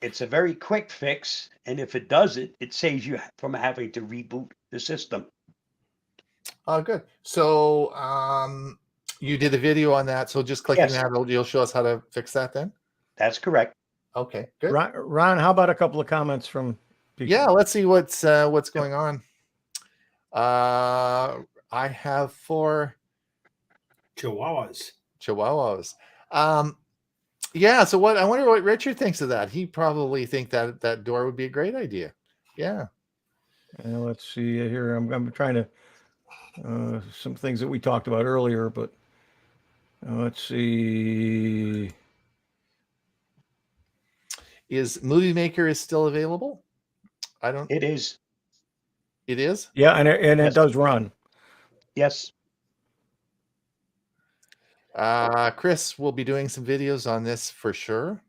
It's a very quick fix, and if it does it, it saves you from having to reboot the system. Oh, good. So you did a video on that, so just clicking that, you'll show us how to fix that then? That's correct. Okay, good. Ron, how about a couple of comments from people? Yeah, let's see what's going on. I have 4 Chihuahuas. Yeah, so I wonder what Richard thinks of that. He probably think that door would be a great idea. Yeah. Let's see here. I'm trying to some things that we talked about earlier, but let's see. Is Movie Maker is still available? It is. It is? Yeah, and it does run. Yes. Chris will be doing some videos on this for sure.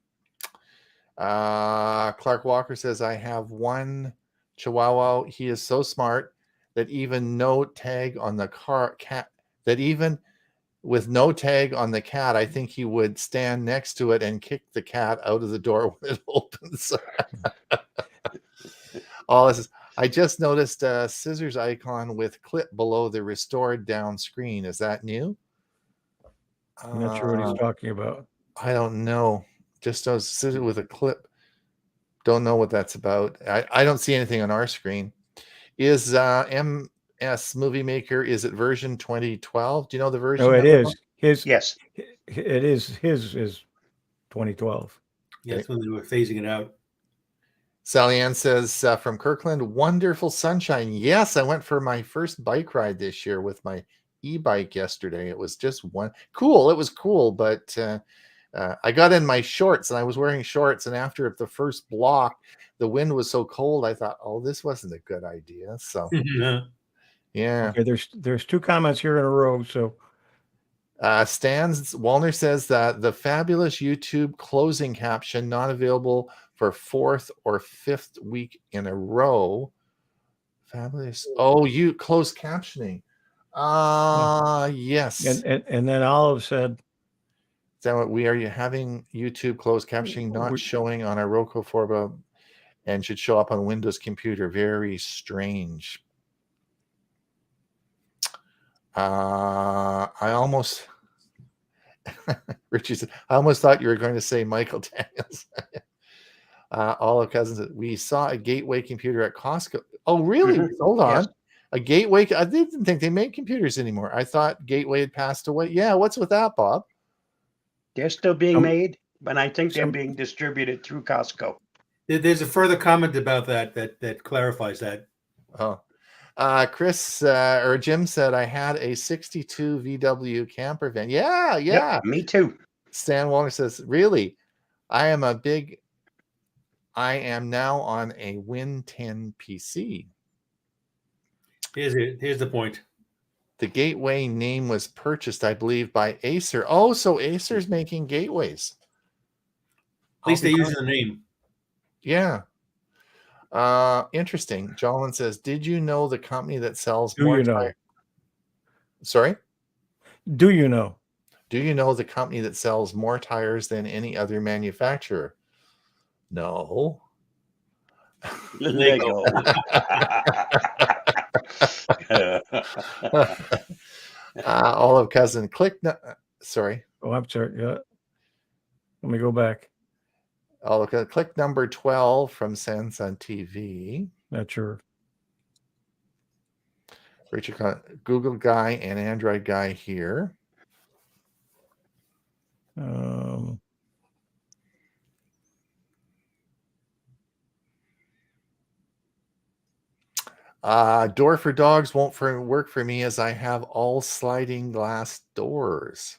Clark Walker says, I have one Chihuahua. He is so smart that even no tag on the cat, that even with no tag on the cat, I think he would stand next to it and kick the cat out of the door when it opens. This is, I just noticed a scissors icon with clip below the restored down screen. Is that new? I'm not sure what he's talking about. I don't know. Just those scissors with a clip. Don't know what that's about. I don't see anything on our screen. Is MS Movie Maker, is it version 2012? Do you know the version? No, it is. Yes. It is. His is 2012. Yeah, that's when they were phasing it out. Sally Ann says from Kirkland, wonderful sunshine. Yes, I went for my first bike ride this year with my e-bike yesterday. It was just cool. It was cool, but I got in my shorts and I was wearing shorts. And after the first block, the wind was so cold. I thought, oh, this wasn't a good idea. So, yeah. Okay, there's 2 comments here in a row. So, Stans Wallner says that the fabulous YouTube closing caption not available for 4th or 5th week in a row. Fabulous. Oh, you closed captioning. Yes. And then Olive said, is that what we are having YouTube closed captioning not showing on our Roku 4 and should show up on Windows computer? Very strange. I almost Richard said, I almost thought you were going to say Michael Daniels. All of cousins. We saw a Gateway computer at Costco. Oh, really? Mhm. Hold on. Yes. A Gateway. I didn't think they made computers anymore. I thought Gateway had passed away. Yeah. What's with that, Bob? They're still being Um, made, but I think they're some- being distributed through Costco. There's a further comment about that clarifies that. Oh. Chris or Jim said I had a 62 VW camper van. Yeah, yeah. Yep, me too. Stan Walner says, really, I am now on a Win 10 PC. Here's the point. The Gateway name was purchased, I believe, by Acer. Oh, so Acer's making gateways. At least they use the name. Yeah. Interesting. Jolin says, did you know the company that sells Do more you know? tires? Sorry? Do you know? Do you know the company that sells more tires than any other manufacturer? No. Lego. Olive cousin, sorry. Oh, I'm sorry. Yeah. Let me go back. Olive, click number 12 from Samsung TV. Not sure. Richard, Google guy and Android guy here. Door for dogs won't work for me as I have all sliding glass doors.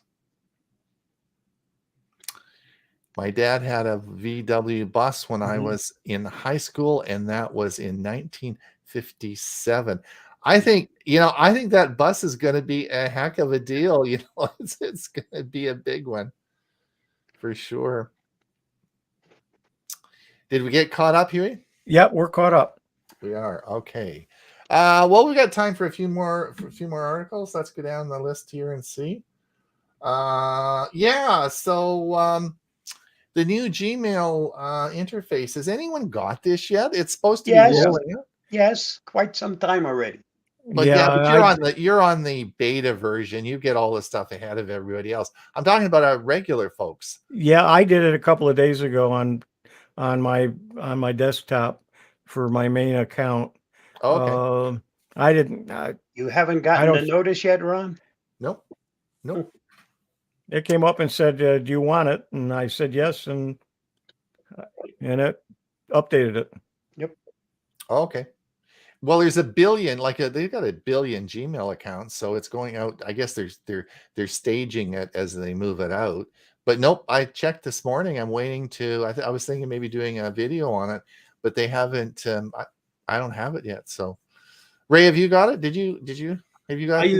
My dad had a VW bus when I was in high school, and that was in 1957. I think that bus is going to be a heck of a deal. It's going to be a big one for sure. Did we get caught up, Huey? Yep, we're caught up. We are. Okay. Well, we got time for a few more articles. Let's go down the list here and see. Yeah. So the new Gmail interface. Has anyone got this yet? It's supposed to be rolling out. Yes, quite some time already. But you're on the beta version. You get all the stuff ahead of everybody else. I'm talking about our regular folks. Yeah, I did it a couple of days ago on my desktop for my main account. Okay. I didn't. You haven't gotten the notice yet, Ron? Nope. It came up and said, "Do you want it?" And I said yes, and it updated it. Yep. Okay. Well, there's a billion, they've got a billion Gmail accounts, so it's going out. I guess they're staging it as they move it out. But nope, I checked this morning. I'm waiting to. I was thinking maybe doing a video on it, but they haven't. I don't have it yet. So, Ray, have you got it? Did you? Have you got it?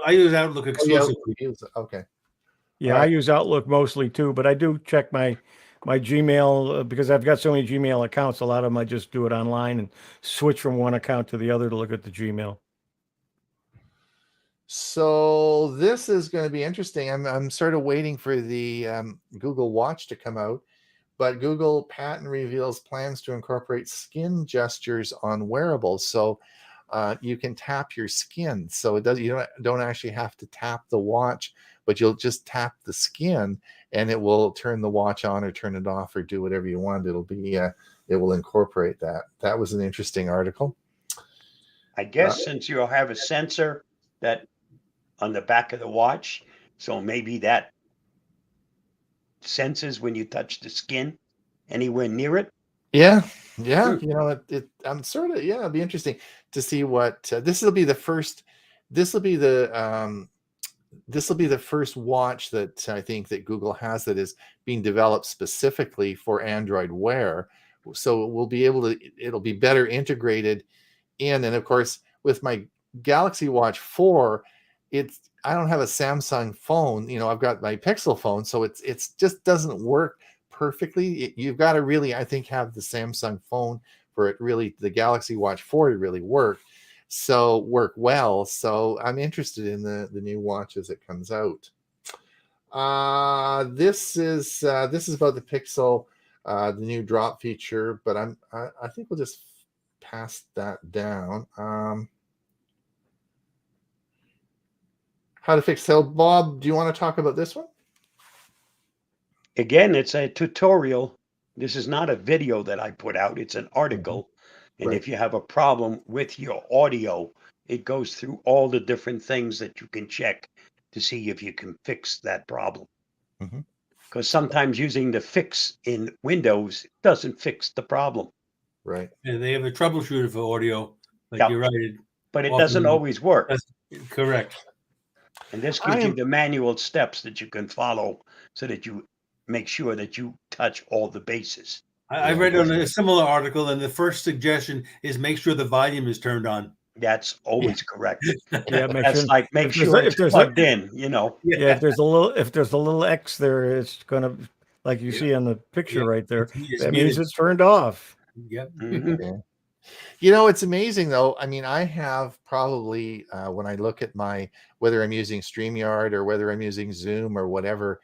I use Outlook exclusively. Okay. Yeah, I use Outlook mostly too, but I do check my Gmail because I've got so many Gmail accounts. A lot of them I just do it online and switch from one account to the other to look at the Gmail. So this is going to be interesting. I'm sort of waiting for the Google Watch to come out, but Google patent reveals plans to incorporate skin gestures on wearables. So you can tap your skin. So you don't actually have to tap the watch, but you'll just tap the skin and it will turn the watch on or turn it off or do whatever you want. It will incorporate that. That was an interesting article. I guess since you'll have a sensor that on the back of the watch, so maybe that senses when you touch the skin anywhere near it. Yeah. I'm sort of, it'll be interesting to see what this will be the first watch that I think that Google has that is being developed specifically for Android Wear. So it'll be better integrated in. And of course, with my Galaxy Watch 4, I don't have a Samsung phone. I've got my Pixel phone, so it's just doesn't work perfectly. You've got to really, I think, have the Samsung phone for the Galaxy Watch 4 to really work well. So I'm interested in the new watch as it comes out. This is about the Pixel, the new drop feature, but I think we'll just pass that down. How to fix cell. Bob, do you want to talk about this one? Again, it's a tutorial This is not a video that I put out, it's an article. And Right. if you have a problem with your audio, it goes through all the different things that you can check to see if you can fix that problem. Mhm. Because sometimes using the fix in Windows doesn't fix the problem. Right. And they have a troubleshooter for audio, but Yeah. you're right. It But it often doesn't always work. doesn't- correct. And this I gives you am the manual steps that you can follow so that you make sure that you touch all the bases. I Yeah, read on definitely. a similar article, and the first suggestion is make sure the volume is turned on. That's always correct. Yeah, make That's sure like make if there's sure a, if it's there's a plugged in, you know. yeah, if there's a little X there, it's gonna, like you see on the picture Yep. right there. It's That means muted. it's turned off. Yep. Mhm. Yeah. You know, it's amazing though. I mean, I have probably when I look at my whether I'm using StreamYard or whether I'm using Zoom or whatever,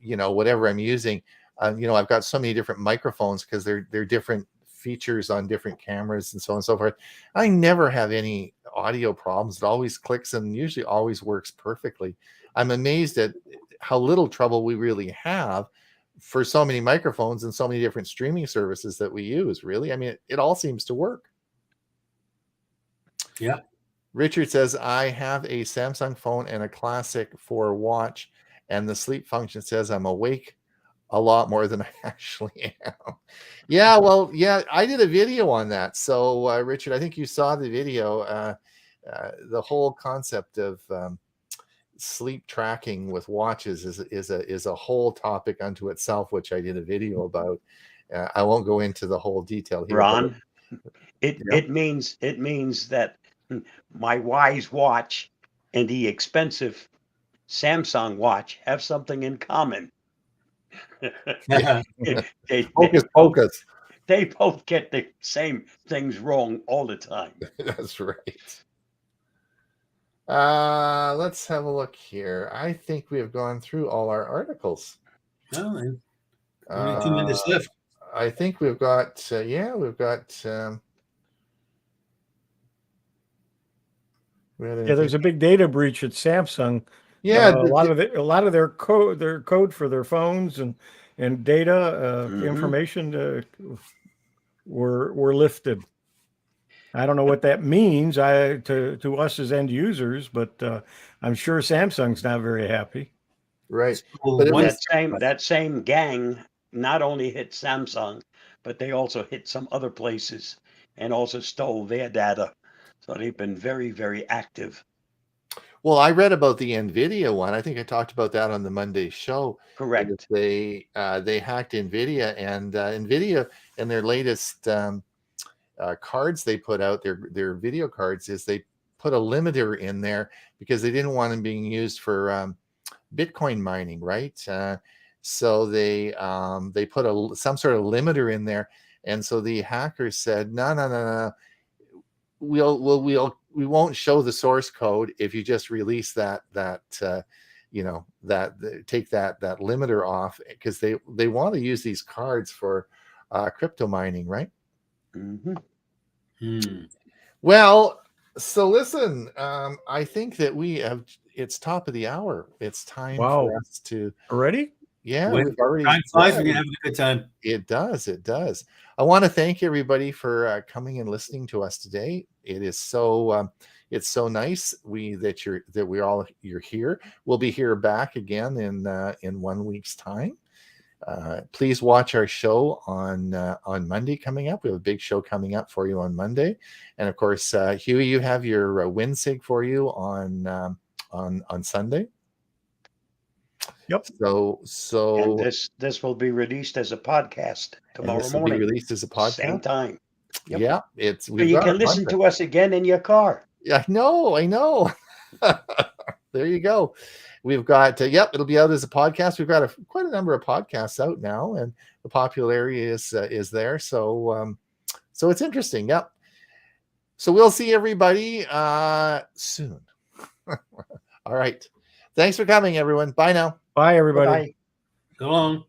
whatever I'm using, I've got so many different microphones because they're different features on different cameras and so on and so forth. I never have any audio problems. It always clicks and usually always works perfectly. I'm amazed at how little trouble we really have for so many microphones and so many different streaming services that we use. Really, I mean, it all seems to work. Yeah. Richard says, I have a Samsung phone and a Classic 4 watch, and the sleep function says I'm awake a lot more than I actually am. Yeah, well, yeah, I did a video on that. So, Richard, I think you saw the video. The whole concept of sleep tracking with watches is a whole topic unto itself, which I did a video about. I won't go into the whole detail here. Ron, Yep. it means that my Wise watch and the expensive Samsung watch have something in common. they, Focus, focus. they both get the same things wrong all the time. That's right. Let's have a look here. I think we have gone through all our articles. Well, and only 2 minutes left. I think we've got we've got Yeah, there's a big data breach at Samsung. yeah, a lot of their code for their phones and data Mhm. information were lifted. I don't know what that means to us as end users, but I'm sure Samsung's not very happy. right. So But it one- was- That same gang not only hit Samsung, but they also hit some other places and also stole their data. So they've been very, very active. Well, I read about the NVIDIA one. I think I talked about that on the Monday show. Correct. They hacked NVIDIA, and NVIDIA and their latest cards they put out, their video cards, is they put a limiter in there because they didn't want them being used for Bitcoin mining, right? So they put some sort of limiter in there, and so the hackers said, no, we won't show the source code if you just release that take that limiter off, because they want to use these cards for crypto mining, right? Mhm. Hmm. Well, so listen, I think that it's top of the hour. It's time for Wow. us to, Already? yeah, When we've already, time flies yeah, when you're having a good time. it does. I want to thank everybody for coming and listening to us today. It is so it's so nice you're here. We'll be here back again in 1 week's time. Please watch our show on Monday coming up. We have a big show coming up for you on Monday, and of course, Huey, you have your WinSig for you on Sunday. Yep. So And this will be released as a podcast and tomorrow this will be morning, released as a podcast. same time. Yep. Yeah, So you can listen to us again in your car. Yeah, I know. There you go. We've got it'll be out as a podcast. We've got quite a number of podcasts out now, and the popularity is there. So it's interesting. Yep. So we'll see everybody soon. All right. Thanks for coming, everyone. Bye now. Bye, everybody. Bye. Go on.